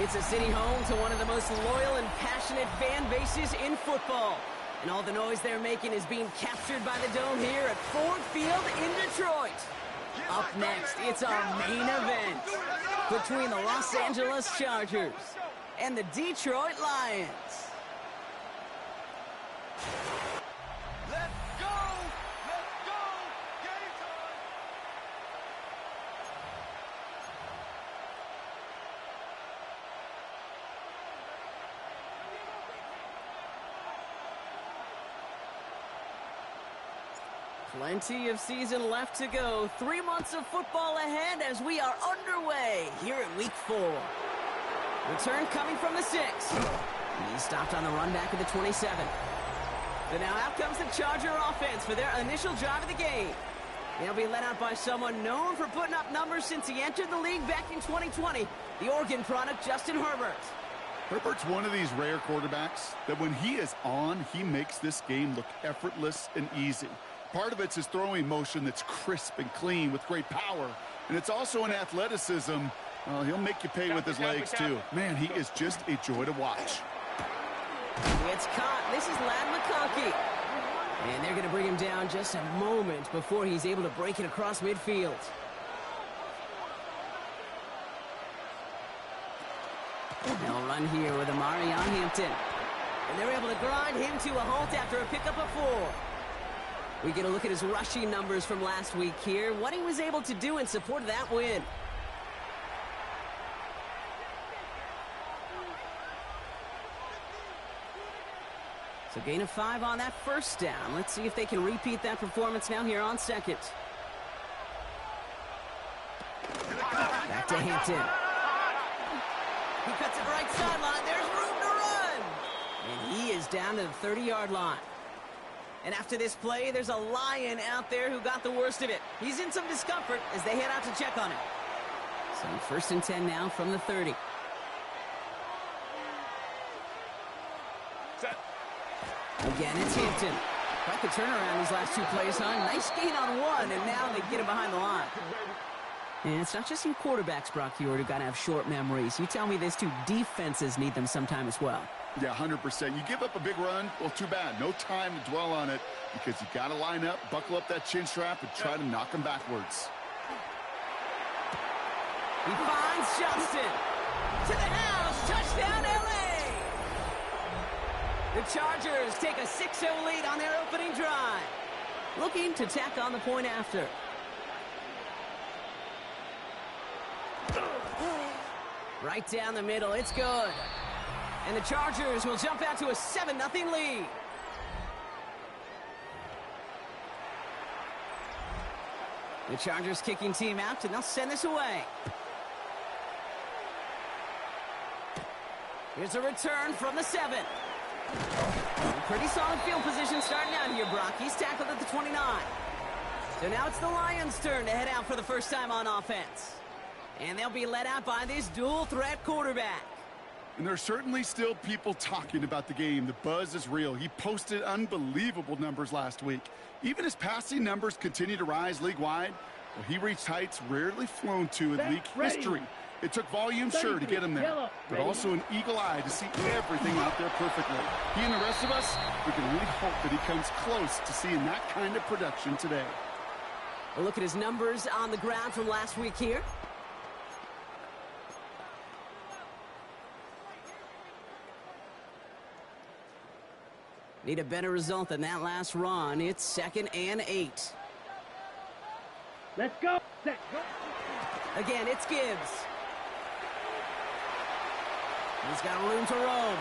It's a city home to one of the most loyal and passionate fan bases in football. And all the noise they're making is being captured by the Dome here at Ford Field in Detroit. Up next, it's our main event between the Los Angeles Chargers and the Detroit Lions. Plenty of season left to go. 3 months of football ahead as we are underway here in Week 4. Return coming from the 6. He stopped on the run back of the 27. So now out comes the Charger offense for their initial drive of the game. They'll be led out by someone known for putting up numbers since he entered the league back in 2020, the Oregon product, Justin Herbert. Herbert's one of these rare quarterbacks that when he is on, he makes this game look effortless and easy. Part of it's his throwing motion that's crisp and clean with great power. And it's also an athleticism. Well, he'll make you pay with his legs, too. Man, he is just a joy to watch. It's caught. This is Ladd McConkey. And they're going to bring him down just a moment before he's able to break it across midfield. They'll run here with Amari on Hampton. And they're able to grind him to a halt after a pickup of 4. We get a look at his rushing numbers from last week here, what he was able to do in support of that win. So gain of 5 on that first down. Let's see if they can repeat that performance now here on second. Back to Hampton. He cuts it right sideline. There's room to run. And he is down to the 30-yard line. And after this play, there's a Lion out there who got the worst of it. He's in some discomfort as they head out to check on him. So first and 10 now from the 30. Set. Again, it's Hampton. Quite the turnaround these last 2 plays, huh? Nice gain on 1, and now they get him behind the line. And it's not just you quarterbacks, Brock Huard, who got to have short memories. You tell me this too, defenses need them sometime as well. Yeah, 100%. You give up a big run, well, too bad. No time to dwell on it because you got to line up, buckle up that chin strap, and try to knock him backwards. He finds Johnston. To the house. Touchdown, L.A. The Chargers take a 6-0 lead on their opening drive. Looking to tack on the point after. Right down the middle. It's good. And the Chargers will jump out to a 7-0 lead. The Chargers kicking team out, and they'll send this away. Here's a return from the 7. Pretty solid field position starting out here, Brock. He's tackled at the 29. So now it's the Lions' turn to head out for the first time on offense. And they'll be led out by this dual-threat quarterback. And there's certainly still people talking about the game. The buzz is real. He posted unbelievable numbers last week. Even his passing numbers continue to rise league-wide. Well, he reached heights rarely flown to in league history. It took volume, sure, to get him there, but also an eagle eye to see everything out there perfectly. He and the rest of us, we can really hope that he comes close to seeing that kind of production today. A look at his numbers on the ground from last week here. Need a better result than that last run. It's 2nd and 8. Let's go. Set. Go. Again, it's Gibbs. He's got room to roam.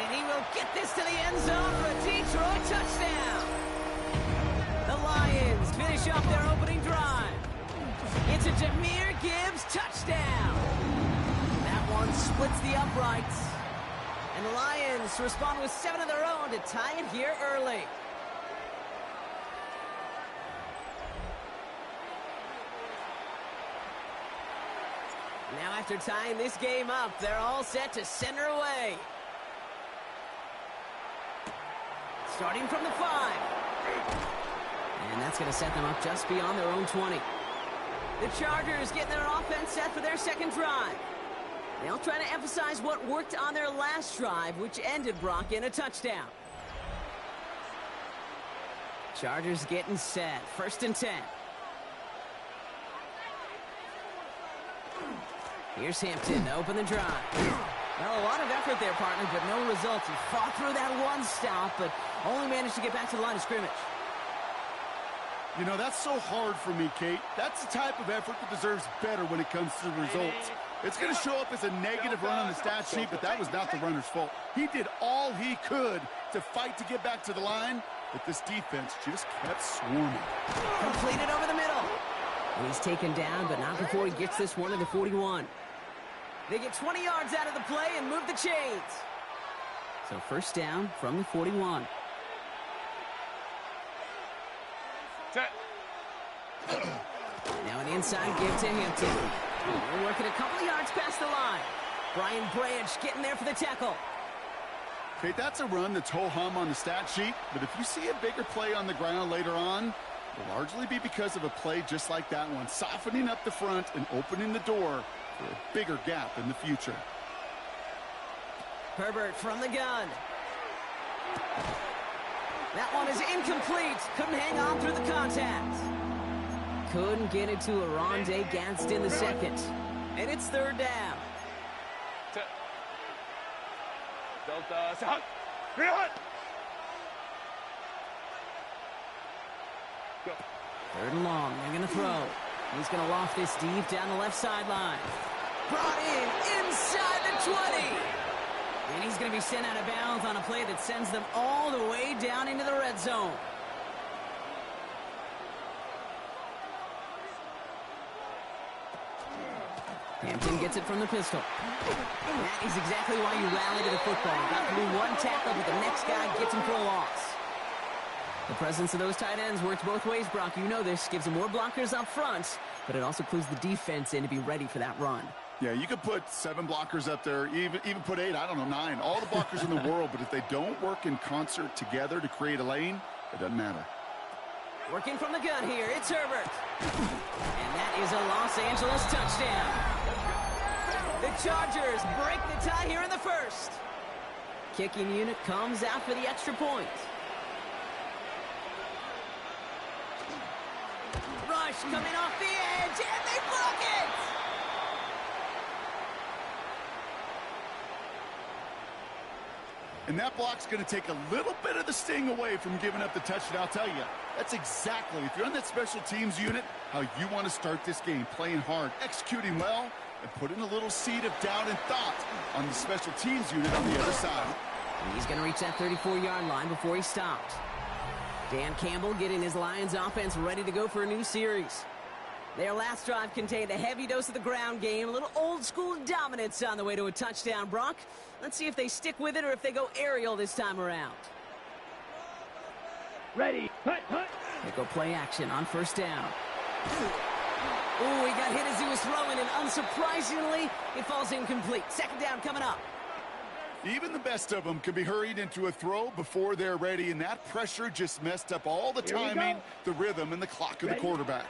And he will get this to the end zone for a Detroit touchdown. The Lions finish off their opening drive. It's a Jahmyr Gibbs touchdown. That one splits the uprights. And the Lions respond with 7 of their own to tie it here early. Now after tying this game up, they're all set to center away. Starting from the 5. And that's going to set them up just beyond their own 20. The Chargers getting their offense set for their second drive. They'll try to emphasize what worked on their last drive, which ended, Brock, in a touchdown. Chargers getting set. 1st and 10. Here's Hampton to open the drive. Well, a lot of effort there, partner, but no results. He fought through that one stop, but only managed to get back to the line of scrimmage. You know, that's so hard for me, Kate. That's the type of effort that deserves better when it comes to the results. It's going to show up as a negative run on the stat sheet, but that was not the runner's fault. He did all he could to fight to get back to the line, but this defense just kept swarming. Completed over the middle. And he's taken down, but not before he gets this one to the 41. They get 20 yards out of the play and move the chains. So 1st down from the 41. Now an inside give to Hampton. They're working a couple of yards past the line. Brian Branch getting there for the tackle. Okay, that's a run that's ho-hum on the stat sheet, but if you see a bigger play on the ground later on, it'll largely be because of a play just like that one, softening up the front and opening the door for a bigger gap in the future. Herbert from the gun. That one is incomplete. Couldn't hang on through the contact. Couldn't get it to Oronde Gadsden the second. And it's 3rd down. Third and long. They're going to throw. He's going to loft this deep down the left sideline. Brought in inside the 20. And he's going to be sent out of bounds on a play that sends them all the way down into the red zone. Hampton gets it from the pistol. That is exactly why you rally to the football. Got through one tackle, but the next guy gets him for a loss. The presence of those tight ends works both ways, Brock. You know this. Gives them more blockers up front, but it also clues the defense in to be ready for that run. Yeah, you could put 7 blockers up there, even put 8, I don't know, 9. All the blockers in the world, but if they don't work in concert together to create a lane, it doesn't matter. Working from the gun here, it's Herbert. And that is a Los Angeles touchdown. The Chargers break the tie here in the 1st. Kicking unit comes out for the extra point. Rush coming off the edge, and they block it! And that block's going to take a little bit of the sting away from giving up the touchdown. I'll tell you, that's exactly, if you're on that special teams unit, how you want to start this game. Playing hard, executing well, and putting a little seed of doubt and thought on the special teams unit on the other side. And he's going to reach that 34-yard line before he stopped. Dan Campbell getting his Lions offense ready to go for a new series. Their last drive contained a heavy dose of the ground game, a little old-school dominance on the way to a touchdown, Brock. Let's see if they stick with it or if they go aerial this time around. Ready. Hut, hut. They go play action on 1st down. Ooh, he got hit as he was throwing, and unsurprisingly, it falls incomplete. 2nd down coming up. Even the best of them can be hurried into a throw before they're ready, and that pressure just messed up all the timing, the rhythm, and the clock of the quarterback.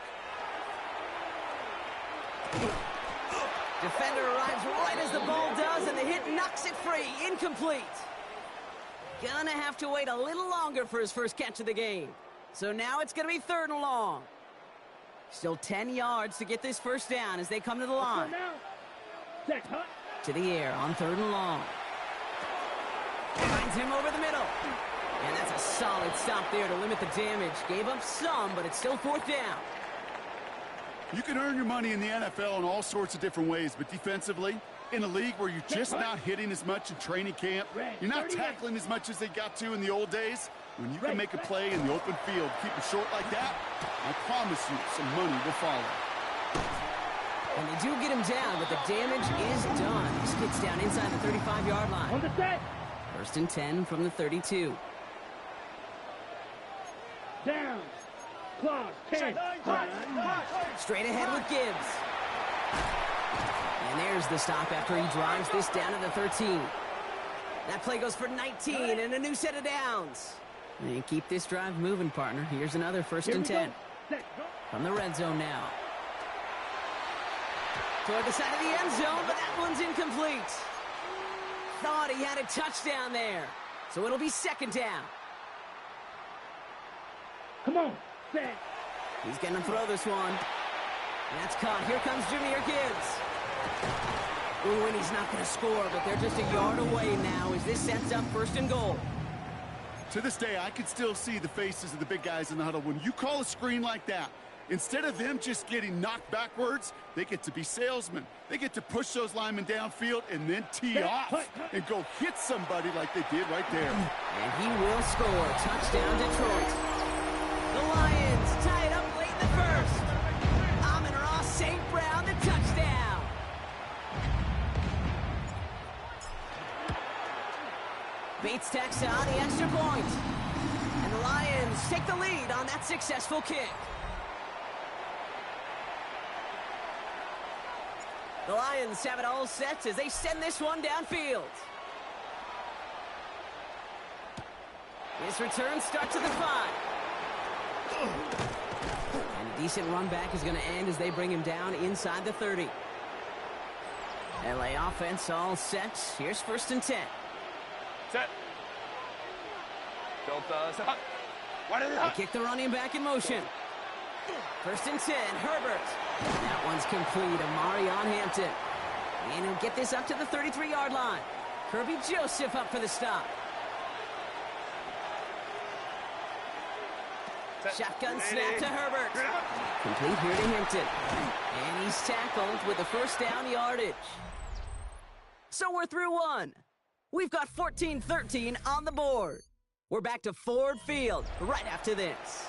Defender arrives right as the ball does, and the hit knocks it free. Incomplete. Gonna have to wait a little longer for his first catch of the game. So now it's gonna be 3rd and long. Still 10 yards to get this 1st down as they come to the line. To the air on 3rd and long. Finds him over the middle. And that's a solid stop there to limit the damage. Gave up some, but it's still 4th down. You can earn your money in the NFL in all sorts of different ways, but defensively, in a league where you're just not hitting as much in training camp, you're not tackling as much as they got to in the old days, when you can make a play in the open field, keep it short like that, I promise you some money will follow. And they do get him down, but the damage is done. He gets down inside the 35-yard line. On the set. 1st and 10 from the 32. Down. Clock. 10. Straight ahead with Gibbs. And there's the stop after he drives this down to the 13. That play goes for 19 and a new set of downs. And keep this drive moving, partner. Here's another 1st and 10. From the red zone now. Toward the side of the end zone, but that one's incomplete. Thought he had a touchdown there. So it'll be second down. Come on, set. He's going to throw this one. That's caught. Here comes Jahmyr Gibbs. Ooh, and he's not going to score, but they're just a yard away now as this sets up first and goal. To this day, I can still see the faces of the big guys in the huddle. When you call a screen like that, instead of them just getting knocked backwards, they get to be salesmen. They get to push those linemen downfield and then tee off and go hit somebody like they did right there. And he will score. Touchdown, Detroit. The Lions tie it up late in the first. Amon-Ra St. Brown, the touchdown. Bates tacks on the extra point. And the Lions take the lead on that successful kick. The Lions have it all set as they send this one downfield. This return starts at the 5. And a decent run back is going to end as they bring him down inside the 30. LA offense all set. Here's first and 10. Set. Delta, set. They kick the running back in motion. First and 10, Herbert. That one's complete. Amarion Hampton. And he'll get this up to the 33-yard line. Kirby Joseph up for the stop. Shotgun snap to Herbert. Complete here to Hampton. And he's tackled with the first down yardage. So we're through one. We've got 14-13 on the board. We're back to Ford Field right after this.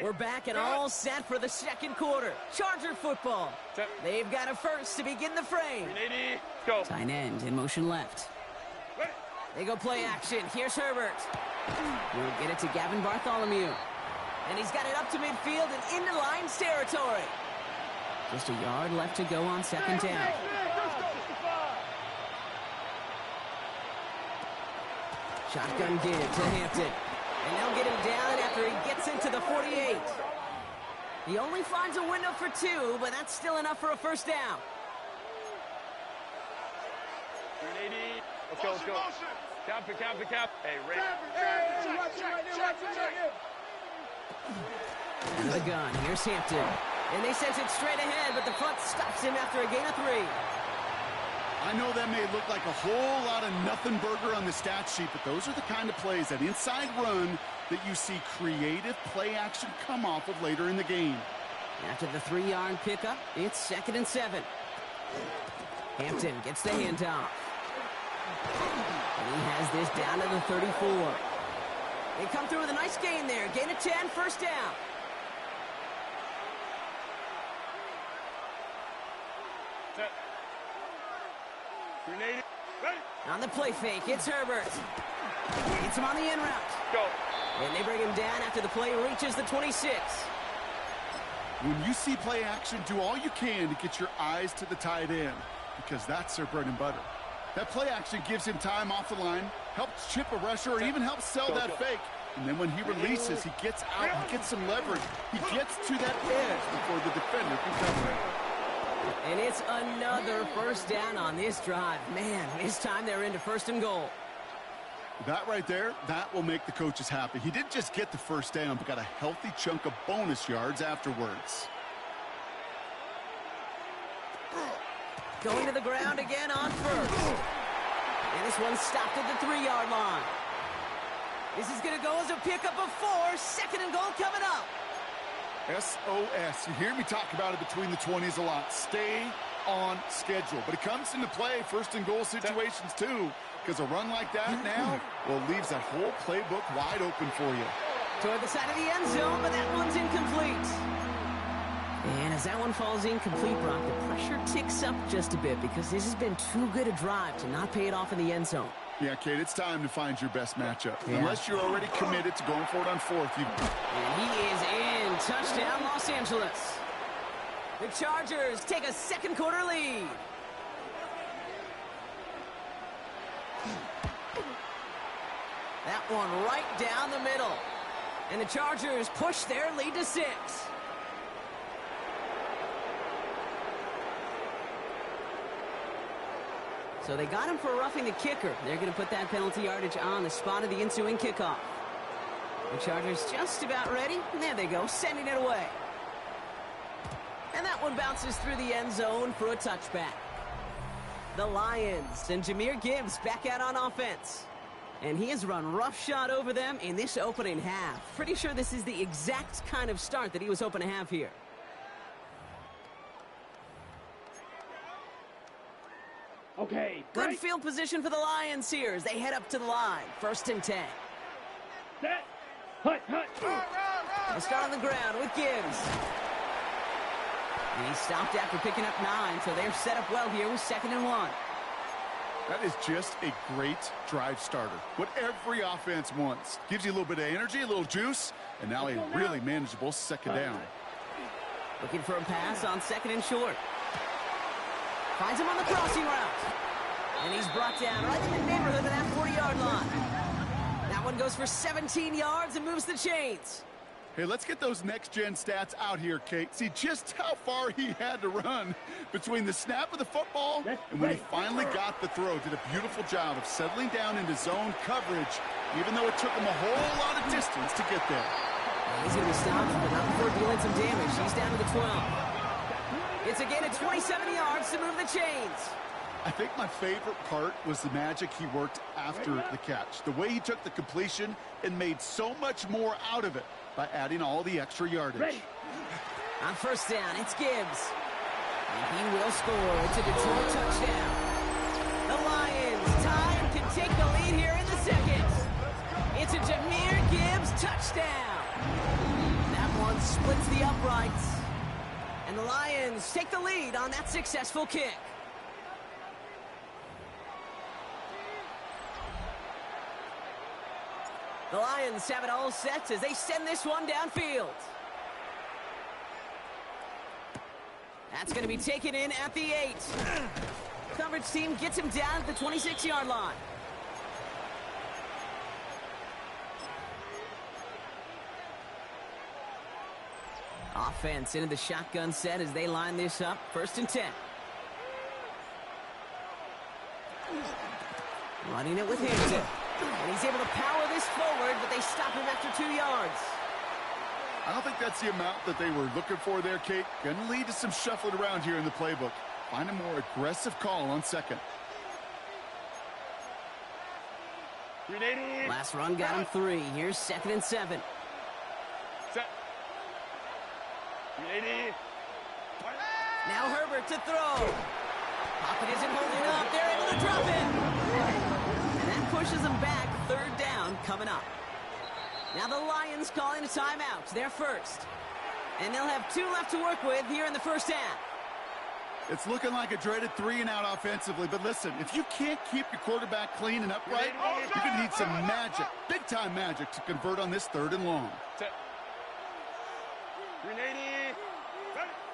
We're back and all set for the second quarter. Charger football. They've got a first to begin the frame. Go. Tight end in motion left. They go play action. Here's Herbert. He'll get it to Gavin Bartholomew. And he's got it up to midfield and into Lions territory. Just a yard left to go on second down. Shotgun give to Hampton. And they'll get him down after he gets into the 48. He only finds a window for 2, but that's still enough for a first down. 380. Let's go, let's go. Cap. Hey, Ray. And the gun. Here's Hampton. And they send it straight ahead, but the front stops him after a gain of 3. I know that may look like a whole lot of nothing burger on the stat sheet, but those are the kind of plays, that inside run, that you see creative play action come off of later in the game. After the 3-yard pickup, it's second and 7. Hampton gets the handoff. And he has this down to the 34. They come through with a nice gain there. Gain of 10, first down. Set. 380. Ready. On the play fake, it's Herbert. Gets him on the in route. Go. And they bring him down after the play reaches the 26. When you see play action, do all you can to get your eyes to the tight end, because that's their bread and butter. That play action gives him time off the line, helps chip a rusher, or even helps sell that fake. And then when he releases, he gets out, he gets some leverage. He gets to that edge before the defender can cover it. And it's another first down on this drive. Man, this time they're into first and goal. That right there, that will make the coaches happy. He didn't just get the first down, but got a healthy chunk of bonus yards afterwards. Going to the ground again on first. And this one stopped at the 3-yard line. This is going to go as a pickup of 4. Second and goal coming up. SOS. You hear me talk about it between the 20s a lot. Stay on schedule. But it comes into play first and goal situations too, because a run like that now, well, leaves that whole playbook wide open for you. Toward the side of the end zone, but that one's incomplete. And as that one falls incomplete, Brock, the pressure ticks up just a bit because this has been too good a drive to not pay it off in the end zone. Yeah, Kate, it's time to find your best matchup. Yeah. Unless you're already committed to going for it on fourth. And he is in. Touchdown, Los Angeles. The Chargers take a second quarter lead. That one right down the middle. And the Chargers push their lead to 6. So they got him for roughing the kicker. They're going to put that penalty yardage on the spot of the ensuing kickoff. The Chargers just about ready. And there they go, sending it away. And that one bounces through the end zone for a touchback. The Lions and Jahmyr Gibbs back out on offense. And he has run roughshod over them in this opening half. Pretty sure this is the exact kind of start that he was hoping to have here. Okay, Good right. field position for the Lions here as they head up to the line. 1st and 10. Set. Hut, hut. They start on the ground with Gibbs. And he stopped after picking up 9, so they're set up well here with 2nd and 1. That is just a great drive starter. What every offense wants. Gives you a little bit of energy, a little juice, and now a really manageable 2nd down. Looking for a pass on 2nd and short. Finds him on the crossing route. And he's brought down right in the neighborhood of that 40-yard line. That one goes for 17 yards and moves the chains. Hey, let's get those next-gen stats out here, Kate. See just how far he had to run between the snap of the football and when he finally got the throw. Did a beautiful job of settling down into zone coverage, even though it took him a whole lot of distance to get there. He's going to be stopped, but not before dealing some damage. He's down to the 12. It's a gain of 27 yards to move the chains. I think my favorite part was the magic he worked after the catch. The way he took the completion and made so much more out of it by adding all the extra yardage. Ready. On 1st down, it's Gibbs. And he will score. It's a Detroit touchdown. The Lions tie and can take the lead here in the 2nd. It's a Jahmyr Gibbs touchdown. That one splits the uprights. And the Lions take the lead on that successful kick. The Lions have it all set as they send this one downfield. That's going to be taken in at the 8. Coverage team gets him down at the 26-yard line. Offense into the shotgun set as they line this up. 1st and 10. Running it with Hampton. And he's able to power this forward, but they stop him after 2 yards. I don't think that's the amount that they were looking for there, Kate. Going to lead to some shuffling around here in the playbook. Find a more aggressive call on 2nd. Last run got him 3. Here's 2nd and 7. Set. Now Herbert to throw. Pocket isn't holding up. They're able to drop it. And that pushes them back. 3rd down coming up. Now the Lions calling a timeout. They're first. And they'll have 2 left to work with here in the 1st half. It's looking like a dreaded 3-and-out offensively. But listen, if you can't keep your quarterback clean and upright, you're going to need some magic, big-time magic, to convert on this 3rd and long.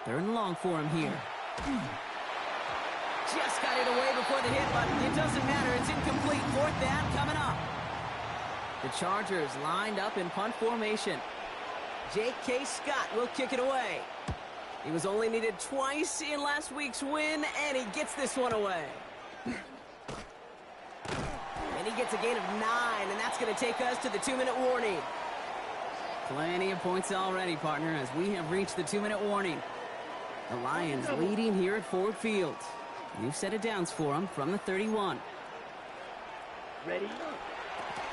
3rd and long for him here. Just got it away before the hit, but it doesn't matter. It's incomplete. 4th down coming up. The Chargers lined up in punt formation. J.K. Scott will kick it away. He was only needed twice in last week's win, and he gets this one away. And he gets a gain of 9, and that's going to take us to the 2-minute warning. Plenty of points already, partner, as we have reached the 2-minute warning. The Lions leading here at Ford Field. You've set it downs for them from the 31. Ready.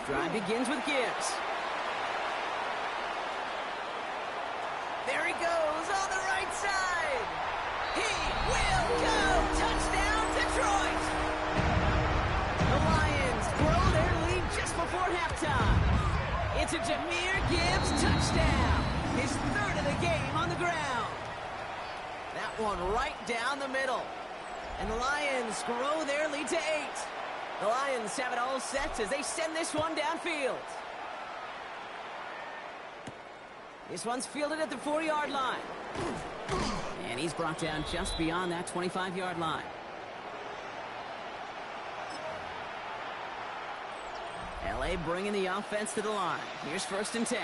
Drive begins with Gibbs. There he Go! Touchdown, Detroit! The Lions grow their lead just before halftime. It's a Jahmyr Gibbs touchdown. His third of the game on the ground. That one right down the middle. And the Lions grow their lead to 8. The Lions have it all set as they send this one downfield. This one's fielded at the 4-yard line. And he's brought down just beyond that 25-yard line. LA bringing the offense to the line. Here's 1st and 10.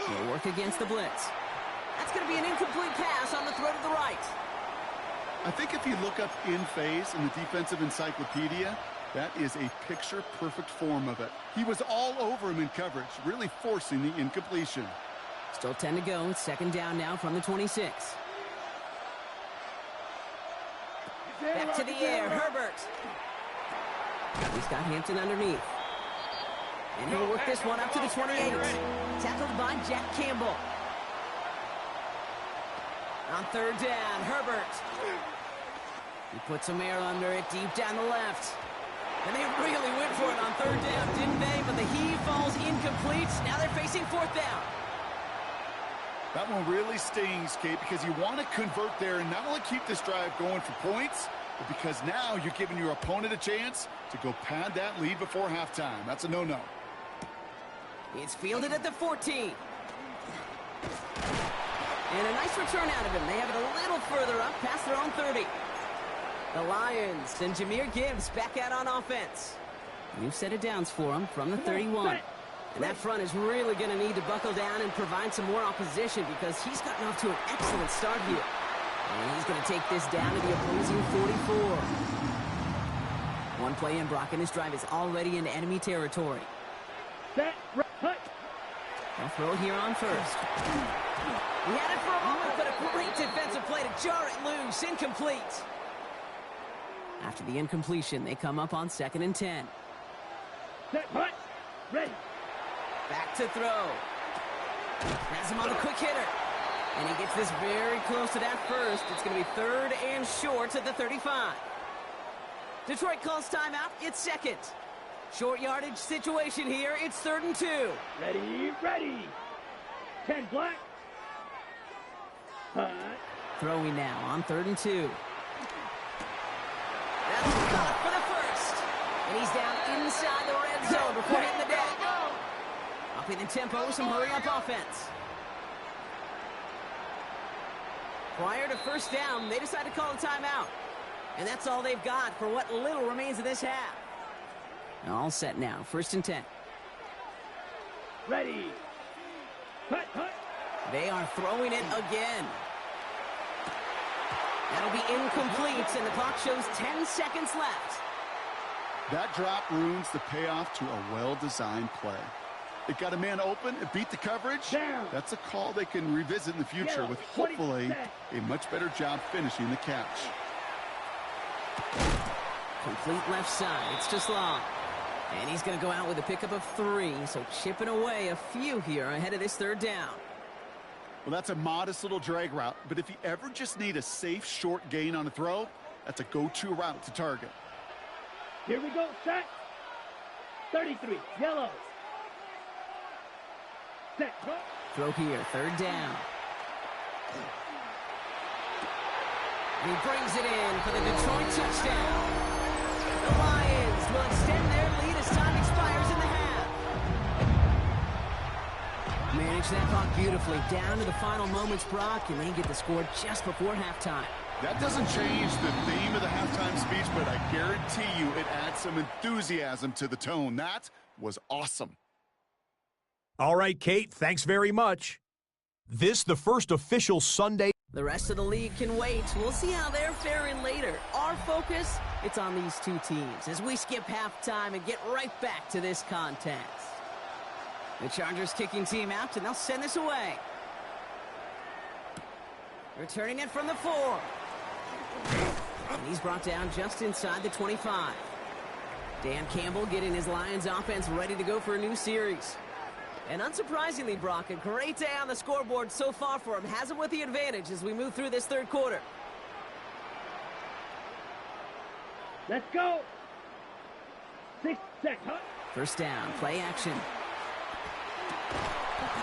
He'll work against the blitz. That's going to be an incomplete pass on the throw to the right. I think if you look up in phase in the defensive encyclopedia, that is a picture-perfect form of it. He was all over him in coverage, really forcing the incompletion. Still 10 to go. 2nd down now from the 26. Back to the air, Herbert. He's got Hampton underneath. And he'll work this one up to the 28. Tackled by Jack Campbell. On 3rd down, Herbert. He puts some air under it, deep down the left. And they really went for it on 3rd down, didn't they? But the heave falls incomplete. Now they're facing 4th down. That one really stings, Kate, because you want to convert there and not only keep this drive going for points, but because now you're giving your opponent a chance to go pad that lead before halftime. That's a no-no. It's fielded at the 14. And a nice return out of him. They have it a little further up past their own 30. The Lions and Jahmyr Gibbs back out on offense. New set of downs for him from the 31. And that front is really going to need to buckle down and provide some more opposition because he's gotten off to an excellent start here. And he's going to take this down to the opposing 44. One play in, Brock, and this drive is already into enemy territory. Set, hut. They'll throw here on 1st. He had it for a moment, but a great defensive play to jar it loose. Incomplete. After the incompletion, they come up on 2nd and 10. Set, hut. Ready. Back to throw. Has him on the quick hitter. And he gets this very close to that 1st. It's going to be 3rd and short at the 35. Detroit calls timeout. It's 2nd. Short yardage situation here. It's 3rd and 2. Ready, ready. 10 black. Hut. Throwing now on 3rd and 2. That's caught for the 1st. And he's down inside the red zone before hitting the deck. Upping the tempo, some hurry-up offense. Prior to 1st down, they decide to call a timeout. And that's all they've got for what little remains of this half. All set now, 1st and 10. Ready. Hut, hut. They are throwing it again. That'll be incomplete, and the clock shows 10 seconds left. That drop ruins the payoff to a well-designed play. It got a man open, it beat the coverage. Down. That's a call they can revisit in the future with hopefully a much better job finishing the catch. Complete left side. It's just long. And he's going to go out with a pickup of 3, so chipping away a few here ahead of this 3rd down. Well, that's a modest little drag route, but if you ever just need a safe, short gain on a throw, that's a go-to route to target. Here we go, set. 33, yellow. Set, hut. Throw here, 3rd down. And he brings it in for the Detroit touchdown. The Lions will extend their lead as time expires in the half. Manage that clock beautifully down to the final moments, Brock, and they get the score just before halftime. That doesn't change the theme of the halftime speech, but I guarantee you it adds some enthusiasm to the tone. That was awesome. All right, Kate, thanks very much. This, the first official Sunday. The rest of the league can wait. We'll see how they're faring later. Our focus, it's on these two teams as we skip halftime and get right back to this contest. The Chargers kicking team out, and they'll send this away. Returning it from the 4. And he's brought down just inside the 25. Dan Campbell getting his Lions offense ready to go for a new series. And unsurprisingly, Brock, a great day on the scoreboard so far for him. Has him with the advantage as we move through this third quarter. Let's go. 6 sec, huh? First down, play action.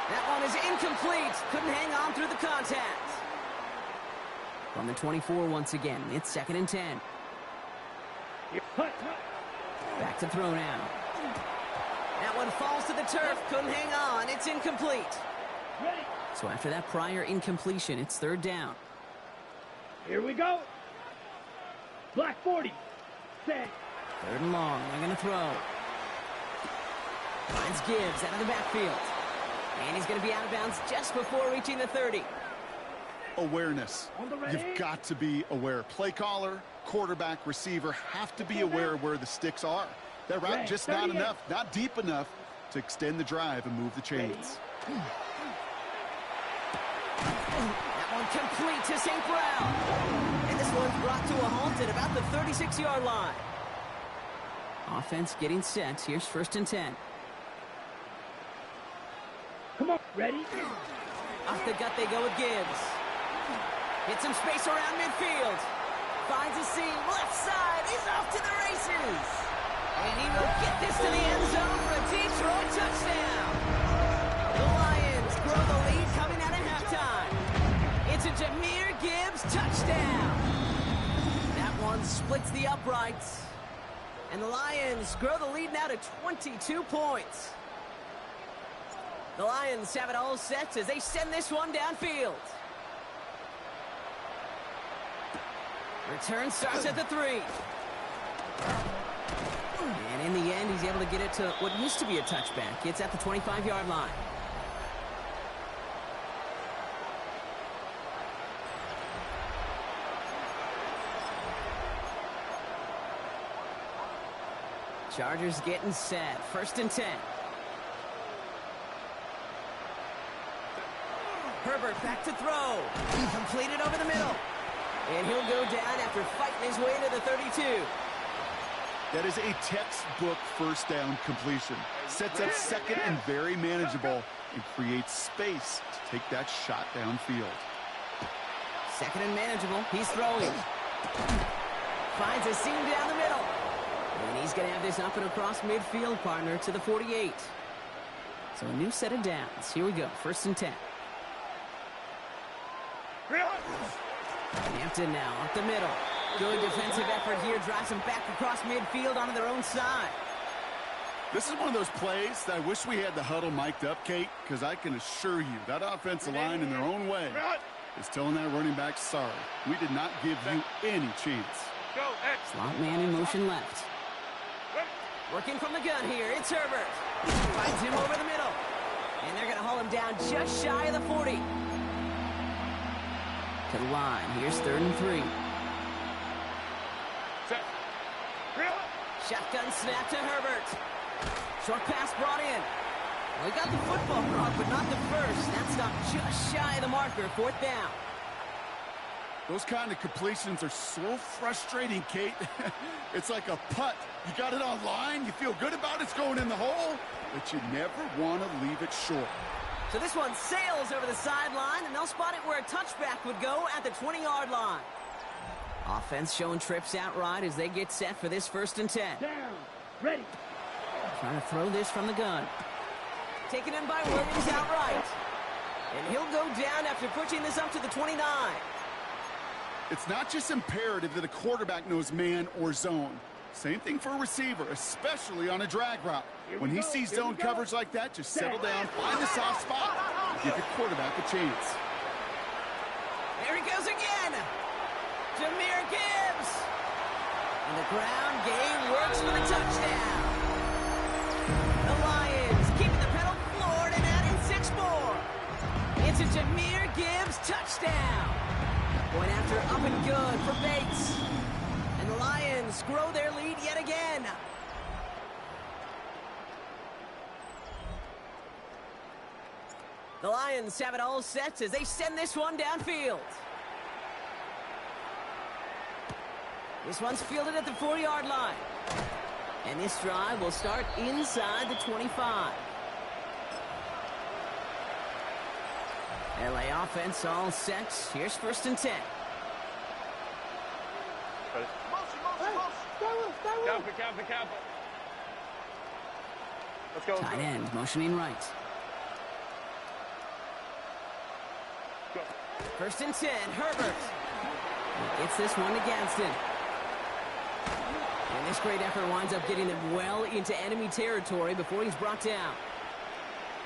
That one is incomplete. Couldn't hang on through the contact. From the 24 once again, it's 2nd and 10. Hut. Back to throw now. That one falls to the turf. Couldn't hang on. It's incomplete. Ready. So after that prior incompletion, it's 3rd down. Here we go. Black 40. Set. 3rd and long. They're going to throw. Finds Gibbs out of the backfield. And he's going to be out of bounds just before reaching the 30. Awareness. On the ready. You've got to be aware. Play caller, quarterback, receiver have to be aware of where the sticks are. That route just not enough, not deep enough to extend the drive and move the chains. That one complete to St. Brown. And this one's brought to a halt at about the 36-yard line. Offense getting set. Here's 1st and 10. Come on. Ready. Off the gut they go with Gibbs. Hits some space around midfield. Finds a seam. Left side. He's off to the races. And he will get this to the end zone for a Detroit touchdown. The Lions grow the lead coming out of halftime. It's a Jahmyr Gibbs touchdown. That one splits the uprights. And the Lions grow the lead now to 22 points. The Lions have it all set as they send this one downfield. Return starts at the 3. And in the end, he's able to get it to what used to be a touchback. It's at the 25-yard line. Chargers getting set. 1st and 10. Herbert back to throw. Completed over the middle. And he'll go down after fighting his way to the 32. That is a textbook first down completion. Sets up 2nd and very manageable and creates space to take that shot downfield. 2nd and manageable. He's throwing. Finds a seam down the middle. And he's going to have this up and across midfield, partner, to the 48. So a new set of downs. Here we go. 1st and 10. Hampton now up the middle. Good defensive effort here. Drives them back across midfield onto their own side. This is one of those plays that I wish we had the huddle mic'd up, Kate, because I can assure you that offensive line in their own way is telling that running back, sorry, we did not give you any chance. Slot man in motion left. Working from the gun here. It's Herbert. Finds him over the middle. And they're going to haul him down just shy of the 40. To the line. Here's 3rd and 3. Shotgun snap to Herbert. Short pass brought in. Well, he got the football, Brock, but not the first. That stopped just shy of the marker. 4th down. Those kind of completions are so frustrating, Kate. It's like a putt. You got it on line, you feel good about it's going in the hole, but you never want to leave it short. So this one sails over the sideline, and they'll spot it where a touchback would go at the 20-yard line. Offense showing trips outright as they get set for this 1st and 10. Down. Ready. Trying to throw this from the gun. Taken in by Williams outright. And he'll go down after pushing this up to the 29. It's not just imperative that a quarterback knows man or zone. Same thing for a receiver, especially on a drag route. When he sees zone coverage like that, just settle down, find the soft spot, and give your quarterback a chance. There he goes again. Jahmyr Gibbs. And the ground game works for the touchdown. The Lions keeping the pedal floored and adding 6 more. It's a Jahmyr Gibbs touchdown. Going after up and good for Bates. And the Lions grow their lead yet again. The Lions have it all set as they send this one downfield. This one's fielded at the 4-yard line. And this drive will start inside the 25. LA offense all set. Here's 1st and 10. Ready? Camp it. Let's go. Tight end motioning right. Go. 1st and 10, Herbert. He gets this one to Gadsden. And this great effort winds up getting him well into enemy territory before he's brought down.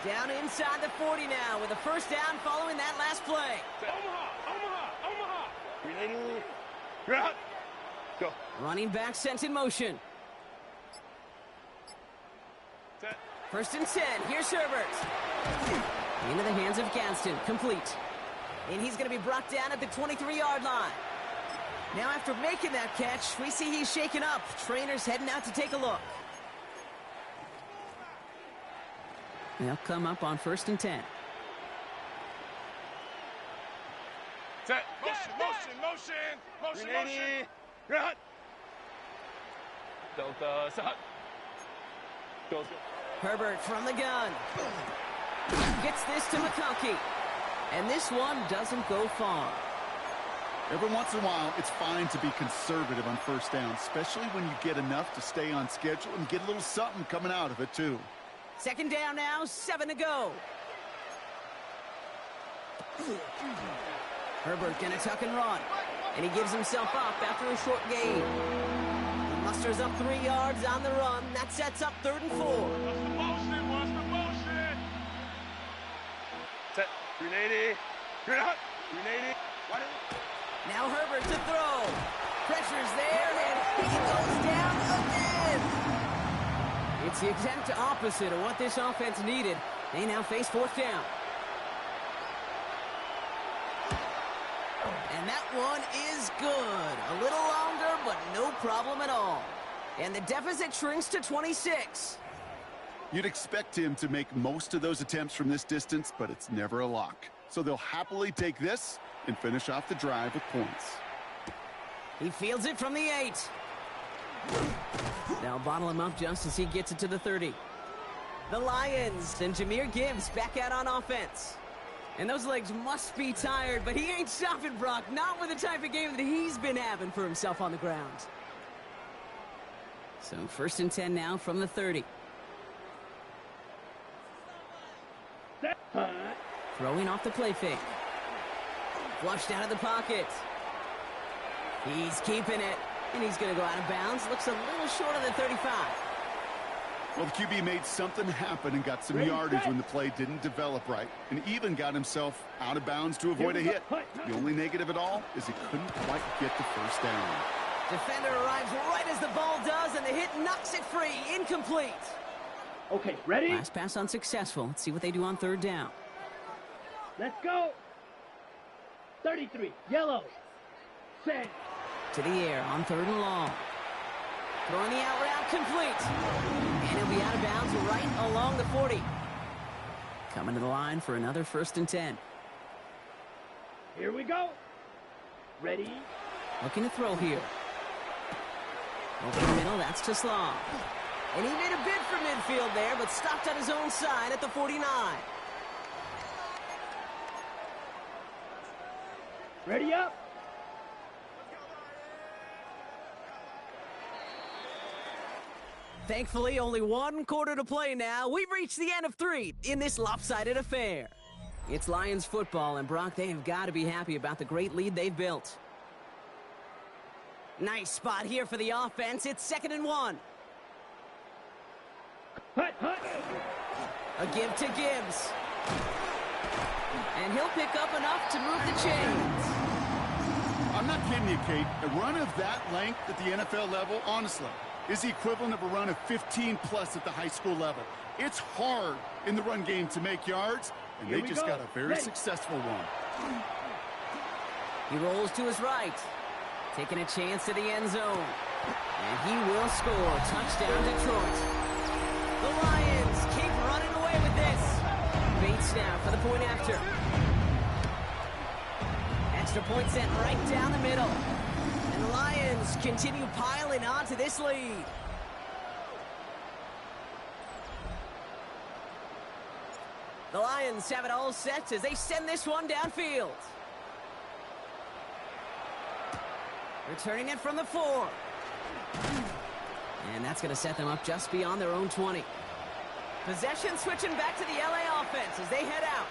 Down inside the 40 now with a 1st down following that last play. Omaha. 380. You're out. Go. Running back sent in motion. Set. 1st and 10, here's Herbert. Into the hands of Gadsden, complete. And he's going to be brought down at the 23-yard line. Now after making that catch, we see he's shaken up. Trainer's heading out to take a look. They'll come up on 1st and 10. Set. Motion. 380. You're out. Delta, set. Go. Herbert from the gun. Gets this to McConkey. And this one doesn't go far. Every once in a while, it's fine to be conservative on 1st down, especially when you get enough to stay on schedule and get a little something coming out of it, too. 2nd down now, 7 to go. Herbert gonna tuck and run. And he gives himself up after a short gain. He musters up 3 yards on the run. That sets up 3rd and 4. Watch the motion. Set. 380. You're out. 380. Now Herbert to throw. Pressure's there, and he goes down again. It's the exact opposite of what this offense needed. They now face 4th down. And that one is good. A little longer, but no problem at all. And the deficit shrinks to 26. You'd expect him to make most of those attempts from this distance, but it's never a lock. So they'll happily take this and finish off the drive with points. He fields it from the 8. They'll bottle him up just as he gets it to the 30. The Lions and Jahmyr Gibbs back out on offense. And those legs must be tired, but he ain't stopping, Brock. Not with the type of game that he's been having for himself on the ground. So 1st and 10 now from the 30. Throwing off the play fake. Flushed out of the pocket. He's keeping it. And he's going to go out of bounds. Looks a little short of the 35. Well, the QB made something happen and got some yardage when the play didn't develop right, and even got himself out of bounds to avoid a hit. The only negative at all is he couldn't quite get the 1st down. Defender arrives right as the ball does, and the hit knocks it free. Incomplete. Okay, ready? Last pass unsuccessful. Let's see what they do on 3rd down. Let's go. 33, yellow. Set. To the air on 3rd and long. Throwing the out route complete. And he'll be out of bounds right along the 40. Coming to the line for another 1st and 10. Here we go. Ready? Looking to throw here. Over the middle, that's to Slaw. And he made a bid for midfield there, but stopped on his own side at the 49. Ready up. Thankfully, only 1 quarter to play now. We've reached the end of 3 in this lopsided affair. It's Lions football, and Brock, they have got to be happy about the great lead they've built. Nice spot here for the offense. It's 2nd and 1. Hut, hut. A give to Gibbs. And he'll pick up enough to move the chains. I'm not kidding you, Kate. A run of that length at the NFL level, honestly, is the equivalent of a run of 15-plus at the high school level. It's hard in the run game to make yards, and they just got a very successful one. He rolls to his right, taking a chance to the end zone. And he will score. Touchdown, Detroit. The Lions keep running away with this. Bates now for the point after. Extra point sent right down the middle. And the Lions continue piling on to this lead. The Lions have it all set as they send this one downfield. Returning it from the 4. And that's going to set them up just beyond their own 20. Possession switching back to the LA offense as they head out.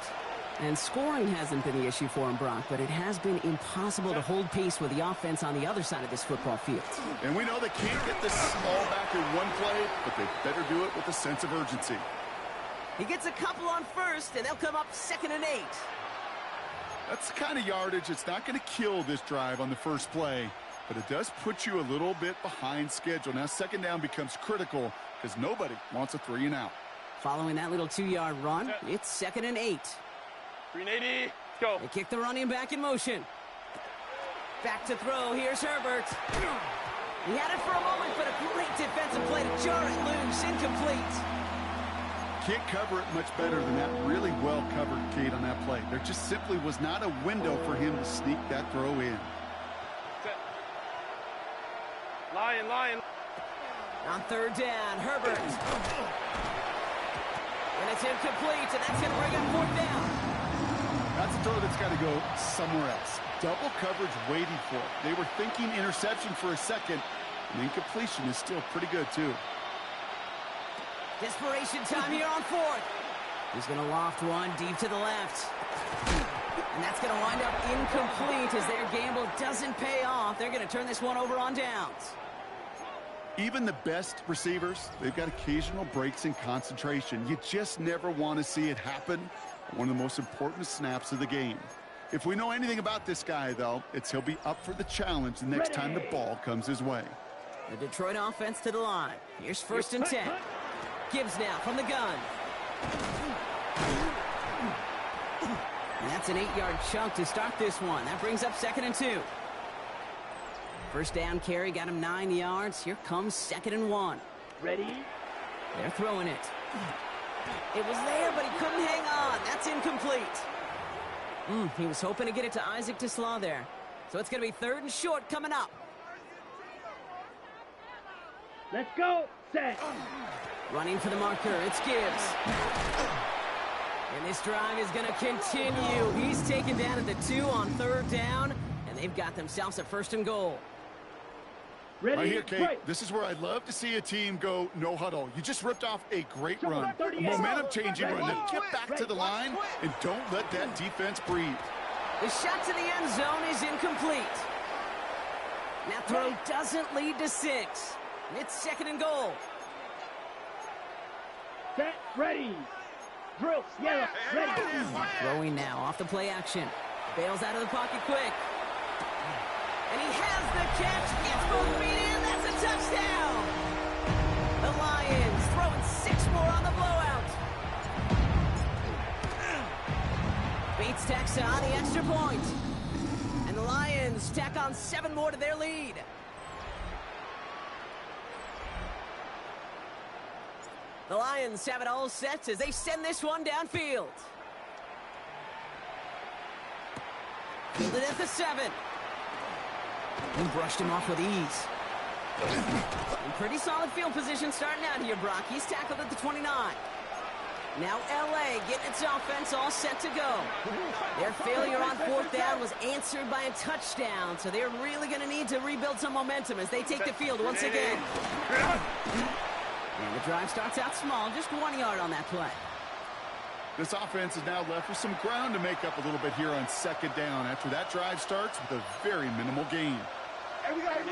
And scoring hasn't been the issue for him, Brock, but it has been impossible to hold pace with the offense on the other side of this football field. And we know they can't get this all back in one play, but they better do it with a sense of urgency. He gets a couple on first, and they'll come up 2nd and 8. That's the kind of yardage that's not going to kill this drive on the first play, but it does put you a little bit behind schedule. Now, 2nd down becomes critical because nobody wants a 3 and out. Following that little 2-yard run, it's 2nd and 8. 380. Go. They kick the running back in motion. Back to throw. Here's Herbert. He had it for a moment, but a great defensive play to jar it loose. Incomplete. Can't cover it much better than that. Really well covered, Kate, on that play. There just simply was not a window for him to sneak that throw in. Set. Lion. On 3rd down, Herbert. And it's incomplete, and that's going to bring up 4th down. That's a throw that's got to go somewhere else. Double coverage waiting for it. They were thinking interception for a second, and incompletion is still pretty good, too. Desperation time here on 4th. He's going to loft one deep to the left. And that's going to wind up incomplete as their gamble doesn't pay off. They're going to turn this one over on downs. Even the best receivers, they've got occasional breaks in concentration. You just never want to see it happen. One of the most important snaps of the game. If we know anything about this guy, though, it's he'll be up for the challenge the next time the ball comes his way. The Detroit offense to the line. Here's 1st and 10. Gibbs now from the gun. And that's an 8-yard chunk to start this one. That brings up 2nd and 2. First down carry got him 9 yards. Here comes 2nd and 1. Ready? They're throwing it. It was there, but he couldn't hang on. That's incomplete. He was hoping to get it to Isaac TeSlaa there. So it's going to be 3rd and short coming up. Let's go. Set. Running for the marker, it's Gibbs. And this drive is going to continue. He's taken down at the 2 on 3rd down, and they've got themselves a 1st and goal. Ready? Right here, Kate, this is where I'd love to see a team go no huddle. You just ripped off a great run, a momentum-changing run. Now get back to the line and don't let that defense breathe. The shot to the end zone is incomplete. That throw doesn't lead to 6. It's 2nd and goal. Set. Ready. Drill. Yellow. Ready. Throwing now off the play action. Bails out of the pocket quick. And he has the catch. Gets both feet in. That's a touchdown. The Lions throwing 6 more on the blowout. Bates tacks on the extra point. And the Lions tack on 7 more to their lead. The Lions have it all set as they send this one downfield. Fielded at the 7. And brushed him off with ease. And pretty solid field position starting out here, Brock. He's tackled at the 29. Now LA getting its offense all set to go. Their failure on 4th down was answered by a touchdown, so they're really going to need to rebuild some momentum as they take the field once again. And the drive starts out small, just 1 yard on that play. This offense is now left with some ground to make up a little bit here on 2nd down after that drive starts with a very minimal gain. Hey, we got it.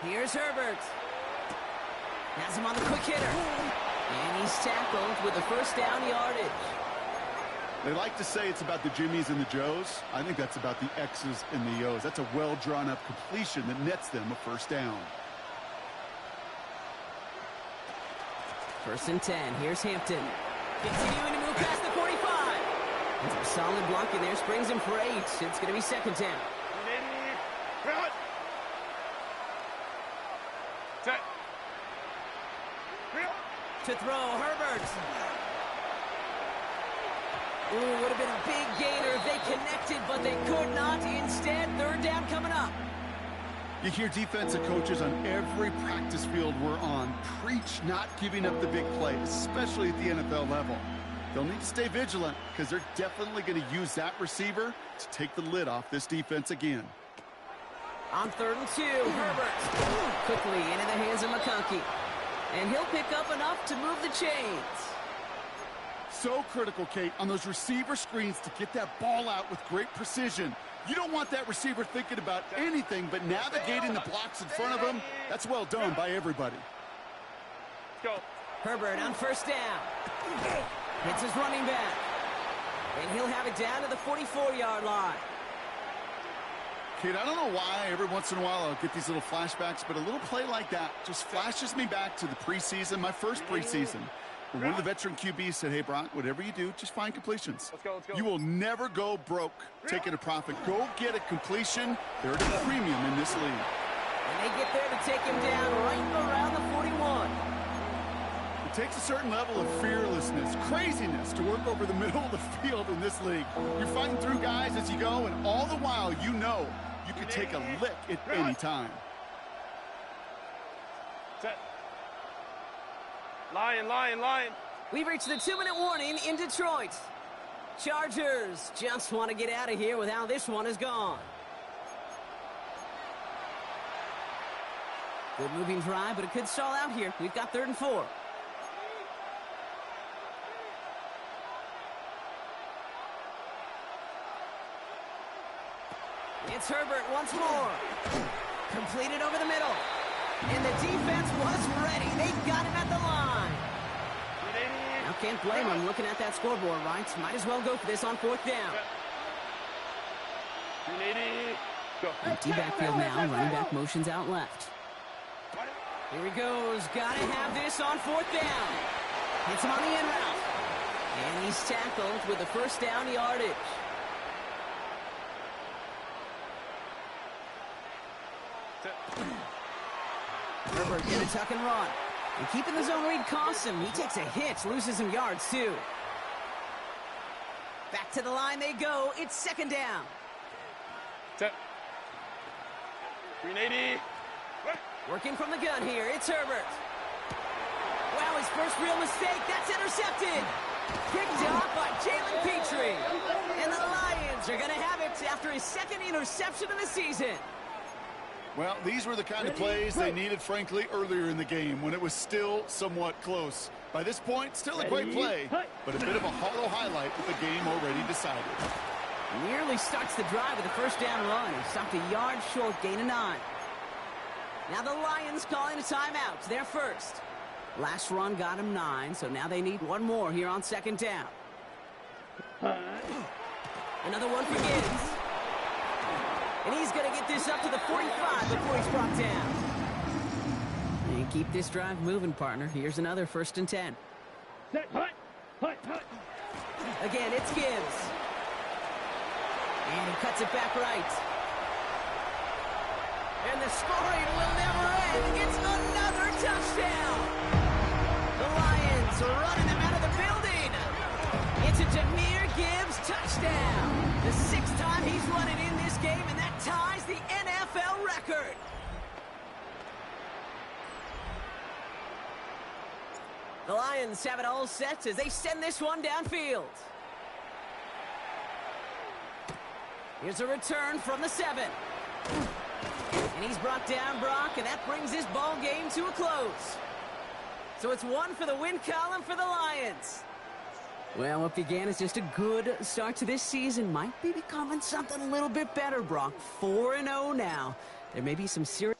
Here's Herbert. Has him on the quick hitter. And he's tackled with the 1st down yardage. They like to say it's about the Jimmies and the Joes. I think that's about the X's and the O's. That's a well-drawn-up completion that nets them a 1st down. 1st and 10. Here's Hampton. Continuing to move past the 45. It's a solid block in there. Springs him for 8. It's going to be 2nd down. Set. To throw, Herbert. Ooh, would have been a big gainer if they connected, but they could not. Instead, 3rd down coming up. You hear defensive coaches on every practice field we're on preach not giving up the big play, especially at the NFL level. They'll need to stay vigilant because they're definitely going to use that receiver to take the lid off this defense again. On 3rd and 2, Herbert quickly into the hands of McConkey. And he'll pick up enough to move the chains. So critical, Kate, on those receiver screens to get that ball out with great precision. You don't want that receiver thinking about anything but navigating the blocks in front of him. That's well done by everybody. Go. Herbert on 1st down. Hits his running back. And he'll have it down to the 44-yard line. Kate, I don't know why every once in a while I'll get these little flashbacks, but a little play like that just flashes me back to the preseason, my first preseason. One of the veteran QBs said, hey, Brock, whatever you do, just find completions. Let's go, let's go. You will never go broke taking a profit. Go get a completion. They're at a premium in this league. And they get there to take him down right around the 41. It takes a certain level of fearlessness, craziness to work over the middle of the field in this league. You're fighting through guys as you go, and all the while you know you can take a lick at any time. Set. Lion, lion, lion. We've reached the 2-minute warning in Detroit. Chargers just want to get out of here with how this one is gone. Good moving drive, but it could stall out here. We've got 3rd and 4. It's Herbert once more. Completed over the middle. And the defense was ready. They got him at the line. Now can't blame him looking at that scoreboard, right? Might as well go for this on 4th down. Empty backfield now. Running back motions out left. Here he goes. Got to have this on 4th down. Hits him on the in route. And he's tackled with the 1st down yardage. Herbert in a tuck and run. And keeping the zone read costs him. He takes a hit, loses some yards too. Back to the line they go. It's 2nd down. Set. 380. Working from the gun here. It's Herbert. Wow, his first real mistake. That's intercepted. Picked off by Jalen Petrie. And the Lions are going to have it after his 2nd interception of the season. Well, these were the kind of plays they needed, frankly, earlier in the game when it was still somewhat close. By this point, still a great play, but a bit of a hollow highlight with the game already decided. Nearly starts the drive with a 1st down run. He stopped a yard short, gain of 9. Now the Lions calling a timeout. They're first. Last run got him 9, so now they need one more here on 2nd down. Another one for Gibbs. And he's going to get this up to the 45 before he's brought down. And keep this drive moving, partner. Here's another 1st and 10. Set, hut. Again, it's Gibbs. And he cuts it back right. And the scoring will never end. It's another touchdown. The Lions are running them out of the building. It's a Jahmyr Gibbs touchdown. The 6th time he's running in this game, and that ties the NFL record. The Lions have it all set as they send this one downfield. Here's a return from the 7. And he's brought down, Brock, and that brings this ball game to a close. So it's 1 for the win column for the Lions. Well, what began as just a good start to this season might be becoming something a little bit better, Brock. 4-0 now. There may be some serious...